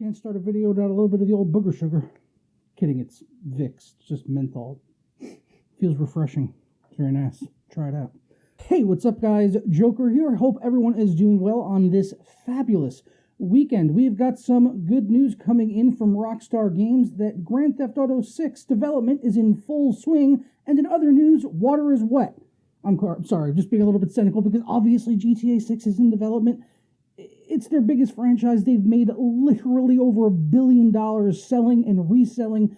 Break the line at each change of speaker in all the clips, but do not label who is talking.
Can't start a video without a little bit of the old booger sugar. Kidding, it's Vicks. It's just menthol. Feels refreshing. It's very nice. Try it out. Hey, what's up, guys? Joker here. I hope everyone is doing well on this fabulous weekend. We've got some good news coming in from Rockstar Games that Grand Theft Auto 6 development is in full swing, and in other news, water is wet. I'm sorry, just being a little bit cynical, because obviously GTA 6 is in development. It's their biggest franchise. They've made literally over $1 billion selling and reselling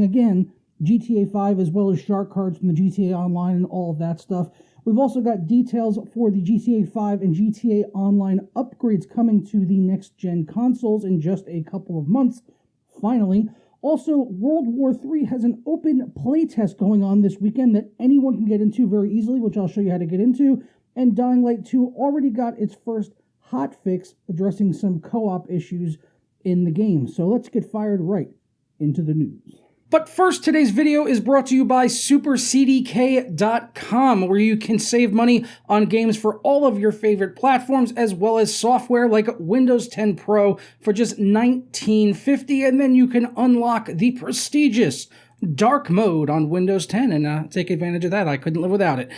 again GTA 5, as well as shark cards from the GTA Online and all of that stuff. We've also got details for the GTA 5 and GTA Online upgrades coming to the next-gen consoles in just a couple of months, finally. Also, World War III has an open playtest going on this weekend that anyone can get into very easily, which I'll show you how to get into. And Dying Light 2 already got its first hotfix, addressing some co-op issues in the game. So let's get fired right into the news. But first, today's video is brought to you by SuperCDK.com, where you can save money on games for all of your favorite platforms, as well as software like Windows 10 Pro for just $19.50, and then you can unlock the prestigious dark mode on Windows 10 and take advantage of that. I couldn't live without it.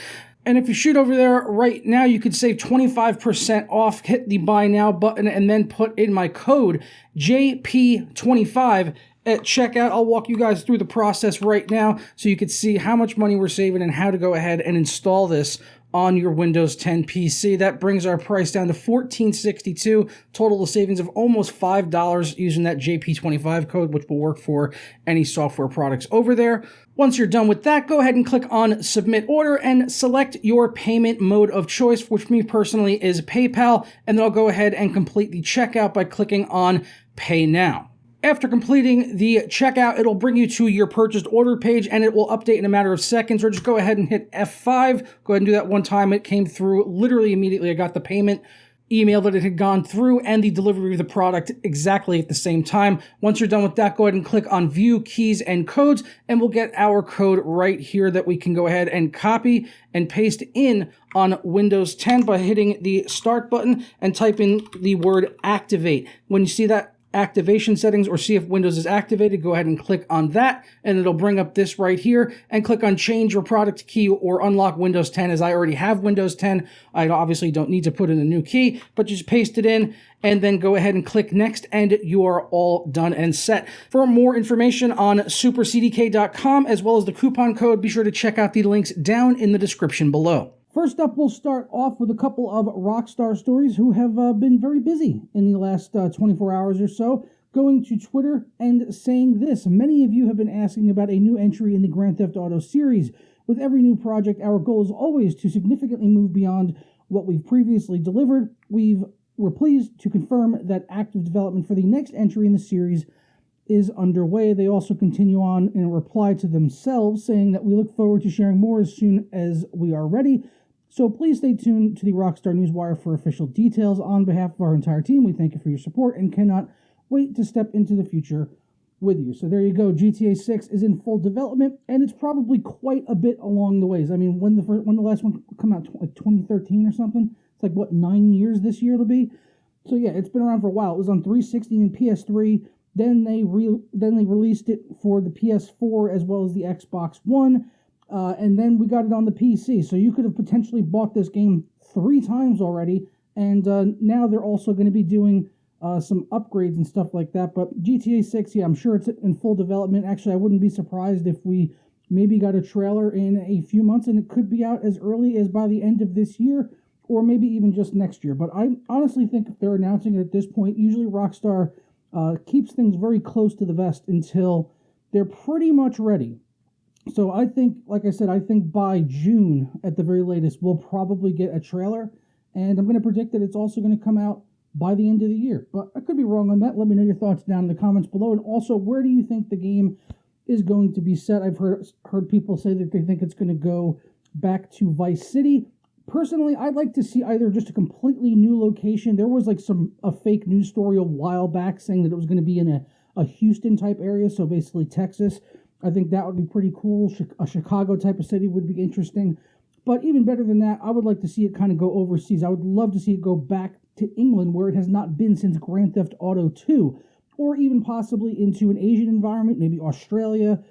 And if you shoot over there right now, you could save 25% off. Hit the Buy Now button and then put in my code JP25 at checkout. I'll walk you guys through the process right now so you can see how much money we're saving and how to go ahead and install this on your Windows 10 PC. That brings our price down to $14.62, total savings of almost $5 using that JP25 code, which will work for any software products over there. Once you're done with that, go ahead and click on Submit Order and select your payment mode of choice, which for me personally is PayPal, and then I'll go ahead and complete the checkout by clicking on Pay Now. After completing the checkout, it'll bring you to your purchased order page, and it will update in a matter of seconds, or just go ahead and hit F5. Go ahead and do that one time. It came through literally immediately. I got the payment email that it had gone through and the delivery of the product exactly at the same time. Once you're done with that, go ahead and click on View Keys and Codes, and we'll get our code right here that we can go ahead and copy and paste in on Windows 10 by hitting the Start button and type in the word Activate. When you see that activation settings or see if Windows is activated, go ahead and click on that, and it'll bring up this right here, and click on Change Your Product Key or Unlock Windows 10. As I already have Windows 10, I obviously don't need to put in a new key, but just paste it in and then go ahead and click Next, and you are all done and set. For more information on SuperCDK.com as well as the coupon code, be sure to check out the links down in the description below. First up, we'll start off with a couple of Rockstar stories who have been very busy in the last 24 hours or so, going to Twitter and saying this. Many of you have been asking about a new entry in the Grand Theft Auto series. With every new project, our goal is always to significantly move beyond what we've previously delivered. We're pleased to confirm that active development for the next entry in the series is underway. They also continue on in a reply to themselves, saying that we look forward to sharing more as soon as we are ready. So please stay tuned to the Rockstar Newswire for official details. On behalf of our entire team, we thank you for your support and cannot wait to step into the future with you. So there you go. GTA 6 is in full development, and it's probably quite a bit along the ways. I mean, when the last one come out, like 2013 or something? It's like, what, 9 years this year it'll be? So yeah, it's been around for a while. It was on 360 and PS3. Then they released it for the PS4 as well as the Xbox One. And then we got it on the PC. So you could have potentially bought this game 3 times already. And now they're also going to be doing some upgrades and stuff like that. But GTA 6, yeah, I'm sure it's in full development. Actually, I wouldn't be surprised if we maybe got a trailer in a few months, and it could be out as early as by the end of this year, or maybe even just next year. But I honestly think if they're announcing it at this point, usually Rockstar keeps things very close to the vest until they're pretty much ready. So I think, like I said, I think by June at the very latest, we'll probably get a trailer, and I'm going to predict that it's also going to come out by the end of the year. But I could be wrong on that. Let me know your thoughts down in the comments below, and also, where do you think the game is going to be set? I've heard people say that they think it's going to go back to Vice City. Personally, I'd like to see either just a completely new location. There was like a fake news story a while back saying that it was going to be in a Houston type area, so basically Texas. I think that would be pretty cool. A Chicago type of city would be interesting. But even better than that, I would like to see it kind of go overseas. I would love to see it go back to England, where it has not been since Grand Theft Auto 2, or even possibly into an Asian environment, maybe Australia.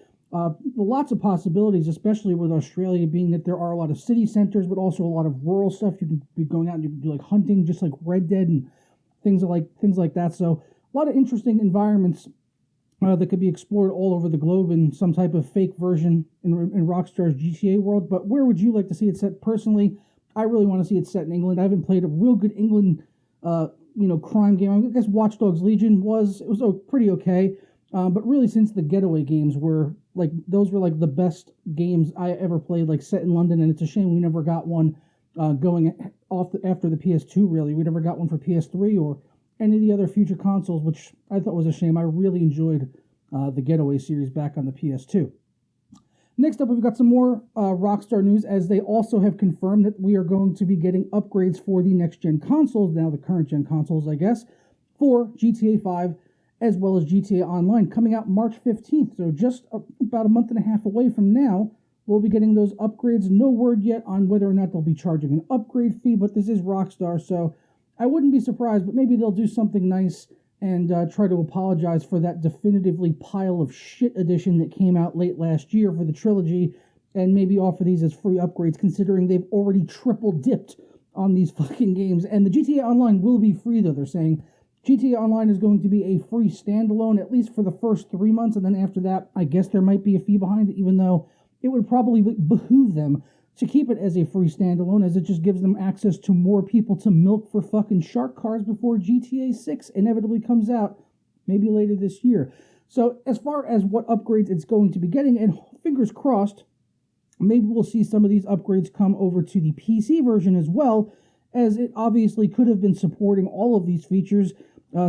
Lots of possibilities, especially with Australia, being that there are a lot of city centers, but also a lot of rural stuff. You can be going out and you can do like hunting, just like Red Dead and things like that. So a lot of interesting environments that could be explored all over the globe in some type of fake version in Rockstar's GTA world. But where would you like to see it set? Personally, I really want to see it set in England. I haven't played a real good England, crime game. I guess Watch Dogs Legion was pretty okay. But really, since the Getaway games were those were like the best games I ever played, like set in London, and it's a shame we never got one going off after the PS2. Really, we never got one for PS3 or any of the other future consoles, which I thought was a shame. I really enjoyed the Getaway series back on the PS2. Next up, we've got some more Rockstar news, as they also have confirmed that we are going to be getting upgrades for the next-gen consoles, now the current-gen consoles, I guess, for GTA 5, as well as GTA Online, coming out March 15th. So just about a month and a half away from now, we'll be getting those upgrades. No word yet on whether or not they'll be charging an upgrade fee, but this is Rockstar, so I wouldn't be surprised, but maybe they'll do something nice and try to apologize for that definitively pile of shit edition that came out late last year for the trilogy, and maybe offer these as free upgrades, considering they've already triple dipped on these fucking games. And the GTA Online will be free, though. They're saying GTA Online is going to be a free standalone, at least for the first 3 months, and then after that, I guess there might be a fee behind it, even though it would probably behoove them to keep it as a free standalone, as it just gives them access to more people to milk for fucking shark cars before GTA 6 inevitably comes out, maybe later this year. So as far as what upgrades it's going to be getting, and fingers crossed, maybe we'll see some of these upgrades come over to the PC version as well, as it obviously could have been supporting all of these features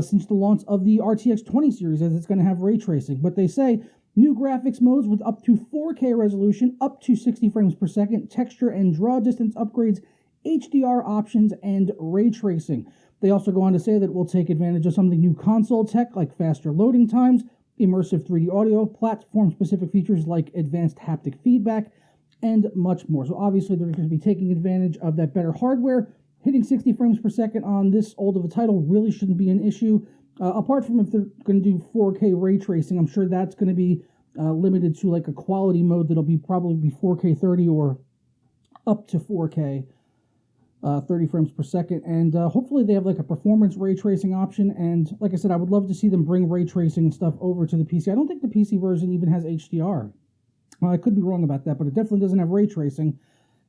since the launch of the RTX 20 series, as it's going to have ray tracing. But they say new graphics modes with up to 4K resolution, up to 60 frames per second, texture and draw distance upgrades, HDR options, and ray tracing. They also go on to say that it will take advantage of some of the new console tech, like faster loading times, immersive 3D audio, platform-specific features like advanced haptic feedback, and much more. So obviously they're going to be taking advantage of that better hardware. Hitting 60 frames per second on this old of a title really shouldn't be an issue. Apart from if they're going to do 4K ray tracing, I'm sure that's going to be limited to like a quality mode that'll be probably be 4K 30 or up to 4K 30 frames per second. And hopefully they have like a performance ray tracing option. And like I said, I would love to see them bring ray tracing and stuff over to the PC. I don't think the PC version even has HDR. I could be wrong about that, but it definitely doesn't have ray tracing.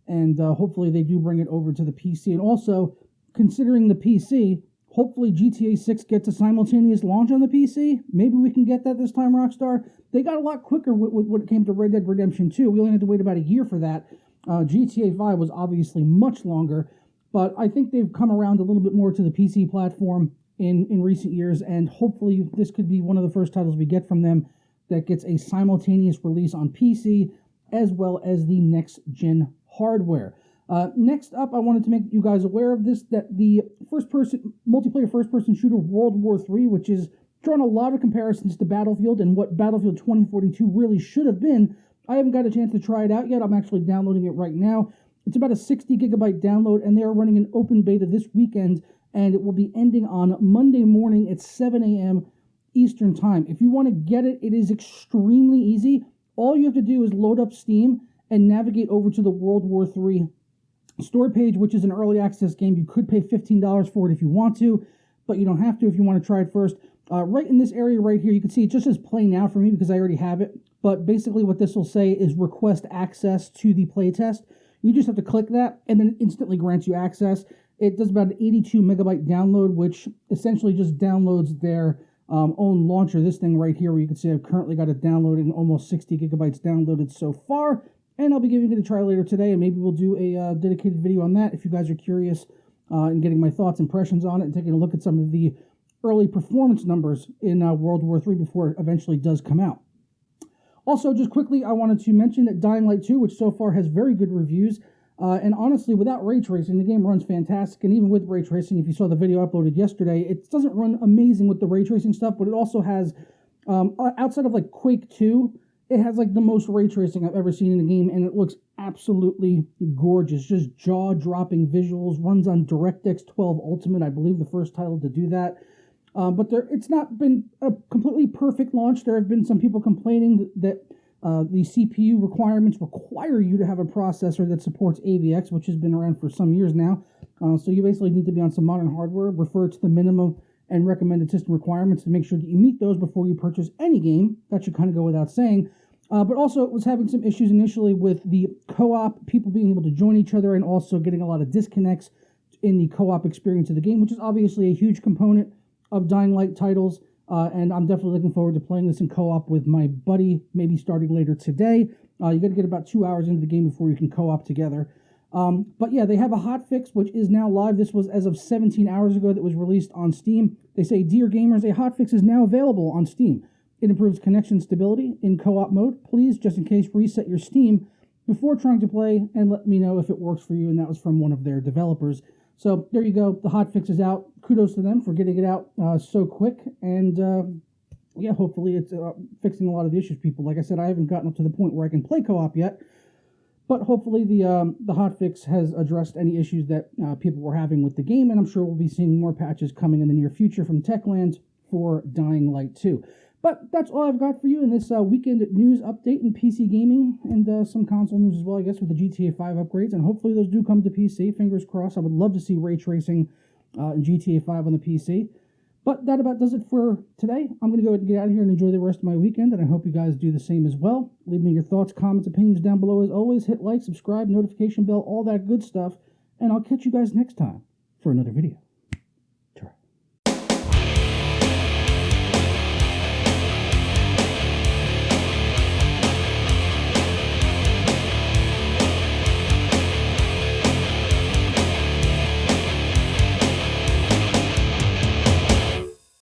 And hopefully they do bring it over to the PC. And also, considering the PC, hopefully GTA 6 gets a simultaneous launch on the PC. Maybe we can get that this time, Rockstar. They got a lot quicker when it came to Red Dead Redemption 2. We only had to wait about a year for that. GTA 5 was obviously much longer, but I think they've come around a little bit more to the PC platform in recent years, and hopefully this could be one of the first titles we get from them that gets a simultaneous release on PC as well as the next-gen hardware. Next up, I wanted to make you guys aware of this, that the multiplayer first-person shooter World War III, which is drawn a lot of comparisons to Battlefield and what Battlefield 2042 really should have been. I haven't got a chance to try it out yet. I'm actually downloading it right now. It's about a 60 gigabyte download, and they are running an open beta this weekend, and it will be ending on Monday morning at 7 a.m. Eastern Time. If you want to get it, it is extremely easy. All you have to do is load up Steam and navigate over to the World War III store page, which is an early access game. You could pay $15 for it if you want to, but you don't have to if you want to try it first. Right in this area right here, you can see it just says play now for me because I already have it. But basically what this will say is request access to the playtest. You just have to click that and then it instantly grants you access. It does about an 82 megabyte download, which essentially just downloads their own launcher. This thing right here where you can see I've currently got it downloaded and almost 60 gigabytes downloaded so far. And I'll be giving it a try later today, and maybe we'll do a dedicated video on that if you guys are curious and getting my thoughts, impressions on it, and taking a look at some of the early performance numbers in World War III before it eventually does come out. Also, just quickly, I wanted to mention that Dying Light 2, which so far has very good reviews, and honestly, without ray tracing, the game runs fantastic, and even with ray tracing, if you saw the video uploaded yesterday, it doesn't run amazing with the ray tracing stuff, but it also has, outside of like Quake 2, it has like the most ray tracing I've ever seen in a game, and it looks absolutely gorgeous. Just jaw-dropping visuals. Runs on DirectX 12 Ultimate, I believe the first title to do that. But it's not been a completely perfect launch. There have been some people complaining that the CPU requirements require you to have a processor that supports AVX, which has been around for some years now. So you basically need to be on some modern hardware, refer to the minimum and recommended system requirements to make sure that you meet those before you purchase any game. That should kind of go without saying. But also it was having some issues initially with the co-op, people being able to join each other, and also getting a lot of disconnects in the co-op experience of the game, which is obviously a huge component of Dying Light titles. And I'm definitely looking forward to playing this in co-op with my buddy, maybe starting later today. You got to get about 2 hours into the game before you can co-op together. But yeah, they have a hotfix, which is now live. This was as of 17 hours ago that was released on Steam. They say, "Dear gamers, a hotfix is now available on Steam. It improves connection stability in co-op mode. Please, just in case, reset your Steam before trying to play and let me know if it works for you." And that was from one of their developers. So there you go. The hotfix is out. Kudos to them for getting it out so quick. And yeah, hopefully it's fixing a lot of the issues people. Like I said, I haven't gotten up to the point where I can play co-op yet. But hopefully the hotfix has addressed any issues that people were having with the game, and I'm sure we'll be seeing more patches coming in the near future from Techland for Dying Light 2. But that's all I've got for you in this weekend news update in PC gaming, and some console news as well, I guess, with the GTA 5 upgrades, and hopefully those do come to PC. Fingers crossed. I would love to see ray tracing in GTA 5 on the PC. But that about does it for today. I'm going to go ahead and get out of here and enjoy the rest of my weekend, and I hope you guys do the same as well. Leave me your thoughts, comments, opinions down below as always. Hit like, subscribe, notification bell, all that good stuff, and I'll catch you guys next time for another video.